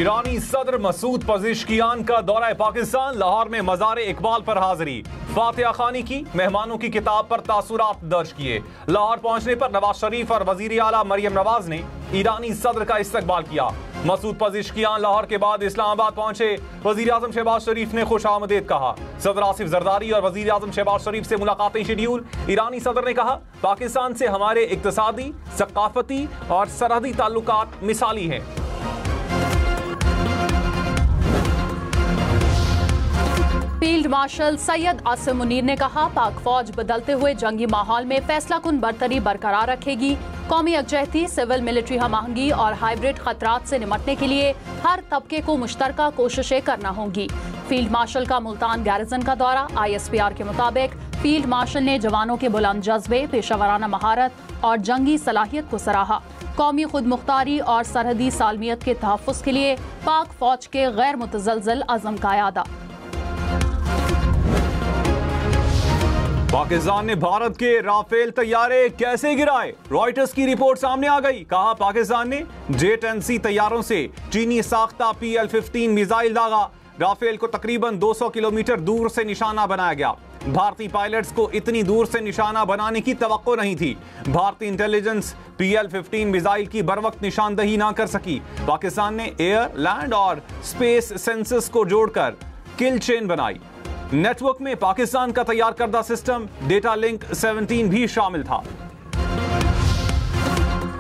ईरानी सदर मसूद पज़ेश्कियान का दौरा पाकिस्तान, लाहौर में मज़ार इकबाल पर हाजिरी, फातिहा खानी की, मेहमानों की किताब पर तासुरात दर्ज किए। लाहौर पहुंचने पर नवाज शरीफ और वजीर आला मरियम नवाज ने ईरानी सदर का इस्तकबाल किया। मसूद पज़ेश्कियान लाहौर के बाद इस्लामाबाद पहुंचे। वजीर आजम शहबाज शरीफ ने खुश आमदीद कहा। सदर आसिफ जरदारी और वजीर आजम शहबाज शरीफ से मुलाकातें शेड्यूल। ईरानी सदर ने कहा, पाकिस्तान से हमारे इक्तिसादी, सकाफती और सरहदी ताल्लुकात मिसाली हैं। फील्ड मार्शल सैयद आसिम मुनीर ने कहा, पाक फौज बदलते हुए जंगी माहौल में फैसलाकुन बरतरी बरकरार रखेगी। कौमी यकजहती, सिविल मिलिट्री हमआहंगी और हाइब्रिड खतरात से निपटने के लिए हर तबके को मुश्तरका कोशिशें करना होंगी। फील्ड मार्शल का मुल्तान गैरिजन का दौरा। ISPR के मुताबिक फील्ड मार्शल ने जवानों के बुलंद जज्बे, पेशावराना महारत और जंगी सलाहियत को सराहा। कौमी खुद मुख्तारी और सरहदी सालमियत के तहफ़्फ़ुज़ के लिए पाक फौज के गैर मुतज़लज़ल अज़म का यादा। पाकिस्तान ने भारत के राफेल तैयारे कैसे गिराए? रॉयटर्स की रिपोर्ट सामने आ गई। कहा, पाकिस्तान ने J-10C तैयारों से चीनी साख्ता PL-15 मिसाइल दागा। राफेल को तकरीबन 200 किलोमीटर दूर से निशाना बनाया गया। भारतीय पायलट्स को इतनी दूर से निशाना बनाने की तवक्को नहीं थी। भारतीय इंटेलिजेंस PL-15 मिसाइल की बरवक्त निशानदही ना कर सकी। पाकिस्तान ने एयर, लैंड और स्पेस सेंसर्स को जोड़कर किल चेन बनाई। नेटवर्क में पाकिस्तान का तैयार करदा सिस्टम डेटा लिंक 17 भी शामिल था।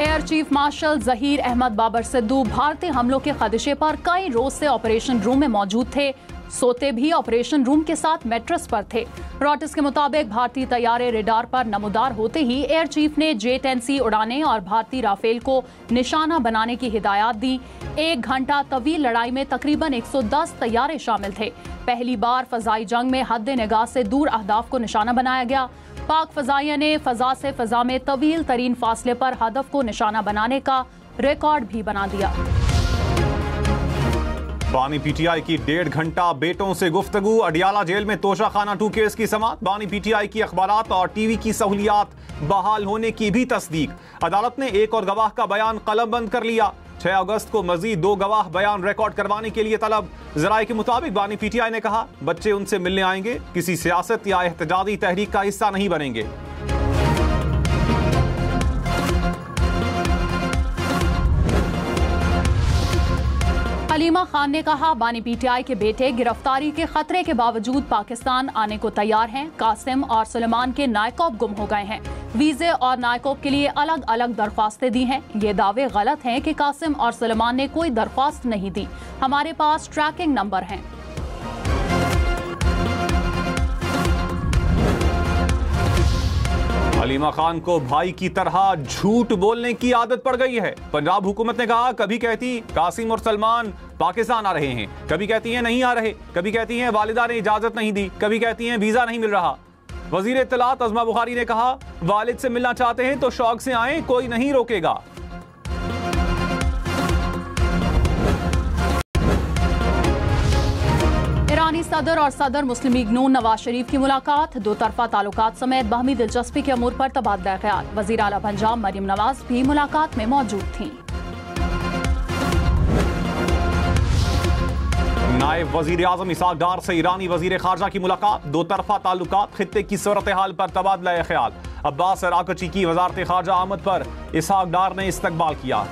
Air Chief Marshal Zaheer Ahmed Babar Sidhu भारतीय हमलों के खदशे पर कई रोज से ऑपरेशन रूम में मौजूद थे। सोते भी ऑपरेशन रूम के साथ मैट्रेस पर थे। रॉयटर्स के मुताबिक भारतीय तैयारे रेडार पर नमूदार होते ही एयर चीफ ने J-10C उड़ाने और भारतीय राफेल को निशाना बनाने की हिदायत दी। 1 घंटा तवील लड़ाई में तकरीबन 110 तैयारे शामिल थे। पहली बार फजाई जंग में हद निगाह से दूर अहदाफ को निशाना बनाया गया। पाक फजाइया ने फजा से फजा में तवील तरीन फासले पर हदफ को निशाना बनाने का रिकॉर्ड भी बना दिया। बानी PTI की 1.5 घंटा बेटों से गुफ्तगू। अडियाला जेल में तोशाखाना 2 केस की समाअत। बानी PTI की अखबारात और TV की सहूलियात बहाल होने की भी तस्दीक। अदालत ने एक और गवाह का बयान कलमबंद कर लिया। 6 अगस्त को मजीद 2 गवाह बयान रिकॉर्ड करवाने के लिए तलब। जराये के मुताबिक बानी PTI ने कहा, बच्चे उनसे मिलने आएंगे, किसी सियासत या एहतजाजी तहरीक का हिस्सा नहीं बनेंगे। हलीमा खान ने कहा, बानी PTI के बेटे गिरफ्तारी के खतरे के बावजूद पाकिस्तान आने को तैयार हैं। कासिम और सुलेमान के नायकोब गुम हो गए हैं। वीजे और नायकोब के लिए अलग अलग दरख्वास्तें दी हैं। ये दावे गलत हैं कि कासिम और सुलेमान ने कोई दरख्वास्त नहीं दी। हमारे पास ट्रैकिंग नंबर हैं। हलीमा खान को भाई की तरह झूठ बोलने की आदत पड़ गई है। पंजाब हुकूमत ने कहा, कभी कहती कासिम और सलमान पाकिस्तान आ रहे हैं, कभी कहती हैं नहीं आ रहे, कभी कहती हैं वालिदा ने इजाजत नहीं दी, कभी कहती हैं वीजा नहीं मिल रहा। वजीर इत्तलात अज़मा बुखारी ने कहा, वालिद से मिलना चाहते हैं तो शौक से आएं, कोई नहीं रोकेगा। ईरानी सदर और सदर मुस्लिम लीग नून नवाज शरीफ की मुलाकात। 2 तरफा ताल्लुकात समेत बाहमी दिलचस्पी के अमूर पर तबादला ख्याल। वजीर आला पंजाब मरियम नवाज भी मुलाकात में मौजूद थीं। नायब वजीर आजम इसहाक डार से ईरानी वजीर खारजा की मुलाकात। 2 तरफा ताल्लुकात, खित्ते की सूरत हाल पर तबादला ख्याल। अब्बास अराकची की वजारत खारजा आमद पर इसहाक डार ने इस्तकबाल किया।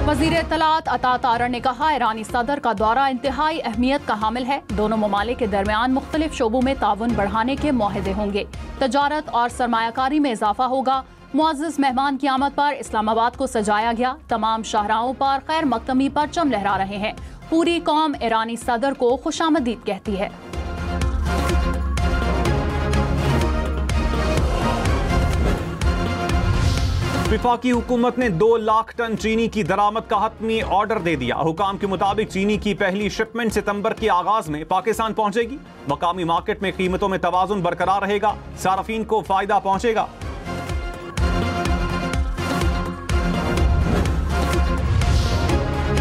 वजीर इत्तलात अता तारड़ ने कहा, ईरानी सदर का दौरा इंतहाई अहमियत का हामिल है। दोनों ममालिक के दरमियान मुख्तलिफ शोबों में ताउन बढ़ाने के मुआहदे होंगे। तजारत और सरमायाकारी में इजाफा होगा। मुअज़्ज़ज़ मेहमान की आमद पर इस्लामाबाद को सजाया गया। तमाम शाहराहों पर खैर मकदमी परचम लहरा रहे हैं। पूरी कौम ईरानी सदर को खुशामदीद कहती है। वफाकी हुकूमत ने 2 लाख टन चीनी की दरामद का हतमी ऑर्डर दे दिया। हुकाम के मुताबिक चीनी की पहली शिपमेंट सितंबर के आगाज में पाकिस्तान पहुंचेगी। मकामी मार्केट में कीमतों में तवाजुन बरकरार रहेगा, सार्फिन को फायदा पहुंचेगा।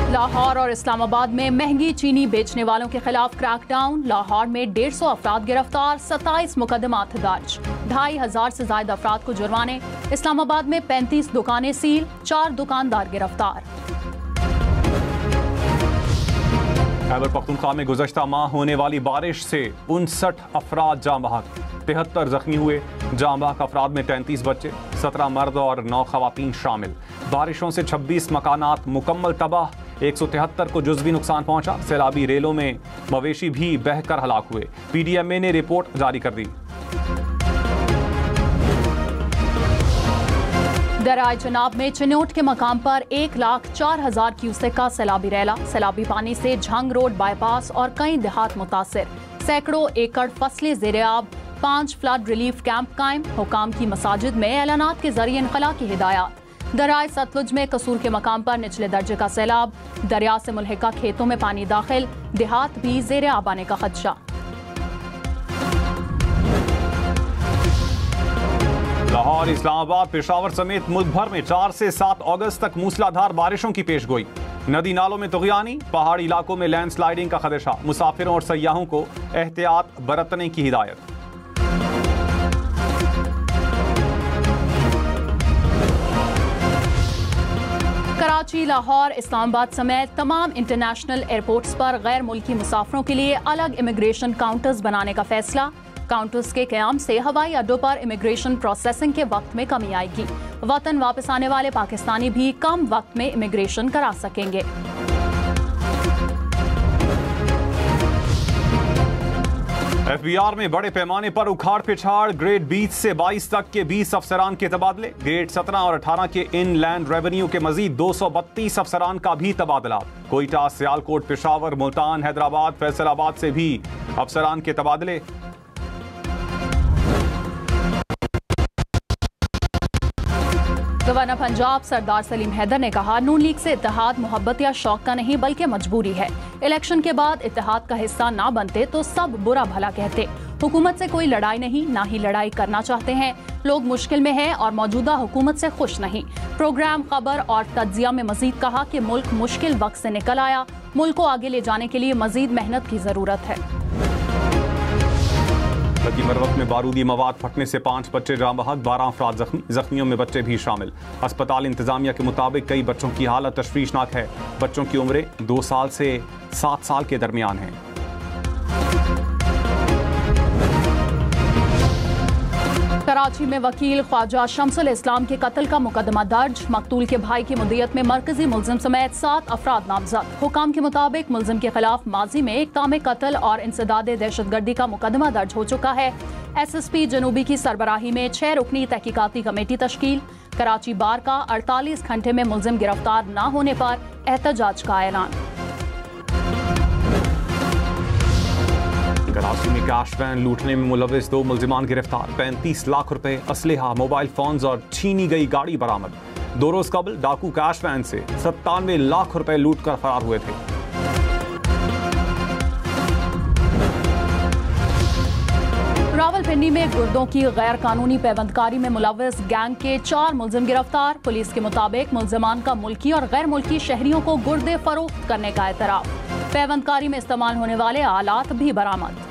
लाहौर और इस्लामाबाद में महंगी चीनी बेचने वालों के खिलाफ क्रैकडाउन। लाहौर में 150 अफराद गिरफ्तार, 27 मुकदमात दर्ज, 2500 से ज्यादा अफराद को जुर्माने। इस्लामाबाद में 35 दुकानें सील, 4 दुकानदार गिरफ्तार। खैबर पख्तूनख्वा में गुज़श्ता माह होने वाली बारिश से 59 अफराद जाँ बहक, 73 जख्मी हुए। जाँ बहक अफराद में 33 बच्चे, 17 मर्द और 9 खवातीन शामिल। बारिशों से 26 मकानात मुकम्मल तबाह, 173 को जुज़वी नुकसान पहुंचा। सैलाबी रेलों में मवेशी भी बहकर हलाक हुए। PDMA ने रिपोर्ट जारी कर दी। दराय चनाब में चिन्नौट के मकाम पर 1,04,000 क्यूसेक का सैलाबी रैला। सैलाबी पानी से झंग रोड बाईपास और कई देहात मुतासिर, सैकड़ों एकड़ फसलें ज़ेरे-आब, 5 फ्लड रिलीफ कैंप कायम। हुकाम की मसाजिद में ऐलानात के जरिए इनखला की हिदायत। दराय सतलुज में कसूर के मकाम पर निचले दर्जे का सैलाब, दरिया से मुल्हिका खेतों में पानी दाखिल, देहात भी ज़ेरे-आब आने का खदशा। लाहौर, इस्लामाबाद, पेशावर समेत मुल्क भर में 4 से 7 अगस्त तक मूसलाधार बारिशों की पेशगोई। नदी नालों में तुग़यानी, पहाड़ी इलाकों में लैंडस्लाइडिंग का खदशा। मुसाफिरों और सयाहों को एहतियात बरतने की हिदायत। कराची, लाहौर, इस्लामाबाद समेत तमाम इंटरनेशनल एयरपोर्ट्स पर गैर मुल्की मुसाफिरों के लिए अलग इमिग्रेशन काउंटर्स बनाने का फैसला। काउंटर्स के क़याम से हवाई अड्डों पर इमिग्रेशन प्रोसेसिंग के वक्त में कमी आएगी। वतन वापस आने वाले पाकिस्तानी भी कम वक्त में इमिग्रेशन करा सकेंगे। FBR में बड़े पैमाने पर उखाड़ पिछाड़, ग्रेड 20 से 22 तक के 20 अफसरान के तबादले। ग्रेड 17 और 18 के इनलैंड रेवेन्यू के मजीद 232 अफसरान का भी तबादला। कोयटा, सियालकोट, पेशावर, मुल्तान, हैदराबाद, फैसलाबाद से भी अफसरान के तबादले। गवर्नर पंजाब सरदार सलीम हैदर ने कहा, नून लीग से इत्तेहाद मोहब्बत या शौक का नहीं बल्कि मजबूरी है। इलेक्शन के बाद इत्तेहाद का हिस्सा ना बनते तो सब बुरा भला कहते। हुकूमत से कोई लड़ाई नहीं, ना ही लड़ाई करना चाहते हैं। लोग मुश्किल में हैं और मौजूदा हुकूमत से खुश नहीं। प्रोग्राम खबर और तज्जिया में मजीद कहा कि मुल्क मुश्किल वक्त से निकल आया, मुल्क को आगे ले जाने के लिए मजीद मेहनत की जरूरत है। लकी मरवत में बारूदी मवाद फटने से 5 बच्चे जाँ बहक, 12 अफराद जख्मी। जख्मियों में बच्चे भी शामिल। अस्पताल इंतजामिया के मुताबिक कई बच्चों की हालत तशवीशनाक है। बच्चों की उम्रें 2 साल से 7 साल के दरमियान हैं। कराची में वकील ख्वाजा शमसुल इस्लाम के कत्ल का मुकदमा दर्ज। मकतूल के भाई की मुद्दियत में मरकजी मुलजिम समेत 7 अफराद नामजद। हुकाम के मुताबिक मुलजिम के खिलाफ माजी में इक़दाम कत्ल और इंसदाद दहशतगर्दी का मुकदमा दर्ज हो चुका है। SSP जनूबी की सरबराही में 6 रुकनी तहकीकाती कमेटी तश्कील। कराची बार का 48 घंटे में मुलजिम गिरफ्तार न होने पर एहतजाज का ऐलान। कराची में कैश वैन लूटने में मुलविस 2 मुल्जिमान गिरफ्तार। 35 लाख रुपए, असलहा, मोबाइल फोन्स और छीनी गई गाड़ी बरामद। 2 रोज कबल डाकू कैश वैन से 97 लाख रुपए लूट कर फरार हुए थे। रावलपिंडी में गुर्दों की गैर कानूनी पैबंदकारी में मुलविस गैंग के 4 मुलजिम गिरफ्तार। पुलिस के मुताबिक मुलजिमान का मुल्की और गैर मुल्की शहरियों को गुर्दे फरोख्त करने का एतराफ। पैबंदकारी में इस्तेमाल होने वाले आलात भी बरामद।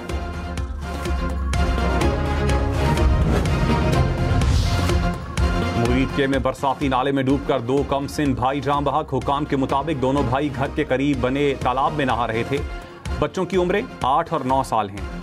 मुरीदके में बरसाती नाले में डूबकर 2 कमसिन भाई जाँ बहक। हुकाम के मुताबिक दोनों भाई घर के करीब बने तालाब में नहा रहे थे। बच्चों की उम्रें 8 और 9 साल हैं।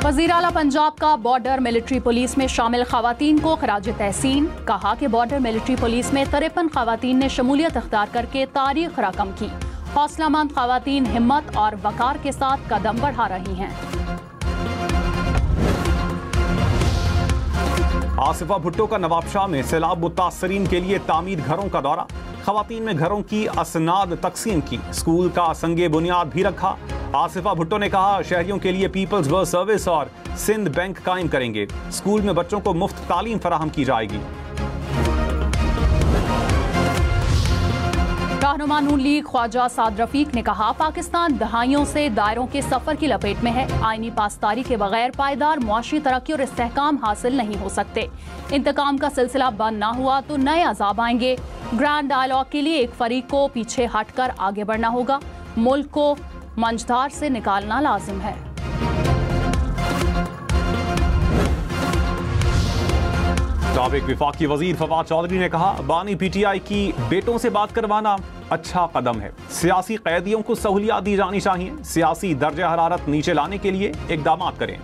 वज़ीर आला पंजाब का बॉर्डर मिलिट्री पुलिस में शामिल खवातीन को खराज तहसीन। कहा कि बॉर्डर मिलिट्री पुलिस में 53 खवातीन ने शमूलियत अख्तियार करके तारीख रकम की। हौसलामंद खवातीन हिम्मत और वकार के साथ कदम बढ़ा रही हैं। आसिफा भुट्टो का नवाबशाह में सैलाब मुतासरीन के लिए तामीर घरों का दौरा। खवातीन में घरों की असनाद तकसीम की। स्कूल का संगे बुनियाद भी रखा। आसिफा भुट्टो ने कहा, शहरियों के लिए पीपल्स बस सर्विस और सिंध बैंक कायम करेंगे। स्कूल में बच्चों को मुफ्त तालीम फराहम की जाएगी। रहनुमा नून लीग ख्वाजा साद रफीक ने कहा, पाकिस्तान दहाइयों से दायरों के सफर की लपेट में है। आईनी पासदारी के बगैर पायदार मुआशी तरक्की और इस्तेहकाम हासिल नहीं हो सकते। इंतकाम का सिलसिला बंद न हुआ तो नए अजाब आएंगे। ग्रैंड डायलॉग के लिए एक फरीक को पीछे हटकर आगे बढ़ना होगा। मुल्क को मंझधार से निकालना लाजिम है। साबिक विफाकी वजीर फवाद चौधरी ने कहा, बानी पीटीआई की बेटों से बात करवाना अच्छा कदम है। सियासी कैदियों को सहूलियात दी जानी चाहिए। सियासी दर्जा हरारत नीचे लाने के लिए इकदाम करें।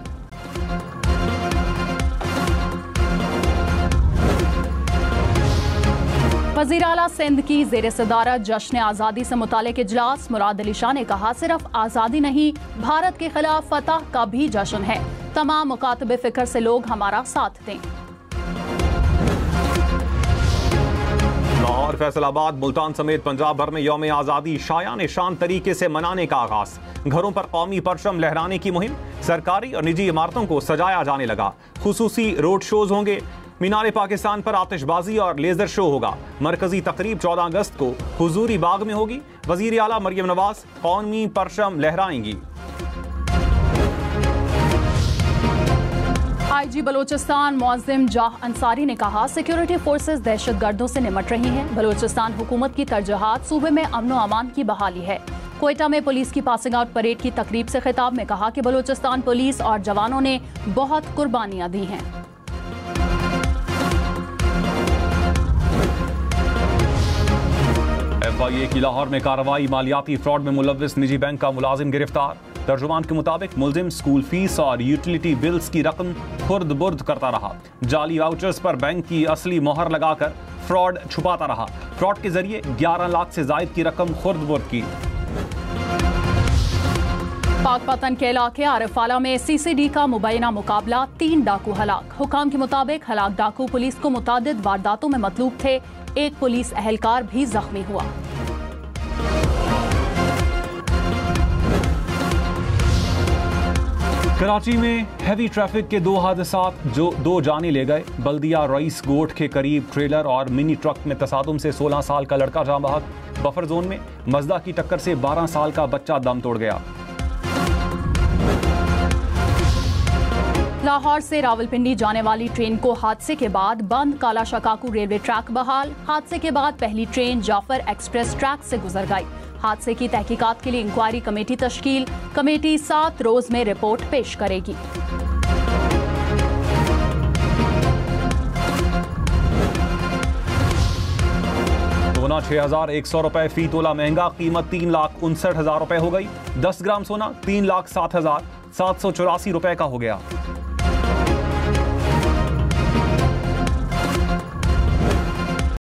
वज़ीर आला सिंध की ज़ेर सदारत जश्न आज़ादी से मुतालिक इजलास। मुराद अली शाह ने कहा, सिर्फ आज़ादी नहीं, भारत के खिलाफ फतह का भी जश्न है। तमाम मुकातबे फिक्र से लोग हमारा साथ दें। लाहौर, फैसलाबाद, मुल्तान समेत पंजाब भर में यौम आज़ादी शायान शान तरीके से मनाने का आगाज। घरों पर कौमी परचम लहराने की मुहिम। सरकारी और निजी इमारतों को सजाया जाने लगा। खुसूसी रोड शोज होंगे। मीनार पाकिस्तान पर आतिशबाजी और लेजर शो होगा। मरकजी तकरीब 14 अगस्त को हुजूरी बाग में होगी। वजीर आला मरियम नवाज कौमी परचम लहराएंगी। आईजी बलोचिस्तान मुअज्जिम जाह अंसारी ने कहा, सिक्योरिटी फोर्सेस दहशतगर्दों से निमट रही हैं। बलोचिस्तान हुकूमत की तरजहात सूबे में अमन व अमान की बहाली है। कोयटा में पुलिस की पासिंग आउट परेड की तकरीब से खिताब में कहा कि बलोचिस्तान पुलिस और जवानों ने बहुत कुर्बानियां दी हैं। FIA की लाहौर में कार्रवाई। मालियाती फ्रॉड में मुलव्विस निजी बैंक का मुलाजिम गिरफ्तार। तर्जुमान के मुताबिक मुलजिम स्कूल फीस और यूटिलिटी बिल्स की रकम खुर्द बुर्द करता रहा। जाली वाउचर्स पर बैंक की असली मोहर लगाकर फ्रॉड छुपाता रहा। फ्रॉड के जरिए 11 लाख से जायद की रकम खुर्द बुर्द की। पाकपतन के इलाके आरिफाला में CCD का मुबैना मुकाबला। 3 डाकू हलाक। हुकाम के मुताबिक हलाक डाकू पुलिस को मुतादिद वारदातों में मतलूब थे। एक पुलिस एहलकार भी जख्मी हुआ। कराची में हैवी ट्रैफिक के 2 हादसात, जो 2 जाने ले गए। बल्दिया रईस गोट के करीब ट्रेलर और मिनी ट्रक में तसादुम से 16 साल का लड़का जाँ बहक। बफर जोन में मजदा की टक्कर से 12 साल का बच्चा दम तोड़ गया। लाहौर से रावलपिंडी जाने वाली ट्रेन को हादसे के बाद बंद। काला शकाकू रेलवे ट्रैक बहाल। हादसे के बाद पहली ट्रेन जाफर एक्सप्रेस ट्रैक से गुजर गई। हादसे की तहकीकात के लिए इंक्वायरी कमेटी तश्कील। कमेटी 7 रोज में रिपोर्ट पेश करेगी। सोना 6,100 रुपए फी तोला महंगा। कीमत 3,59,000 रुपए हो गई। 10 ग्राम सोना 3,07,784 रुपए का हो गया।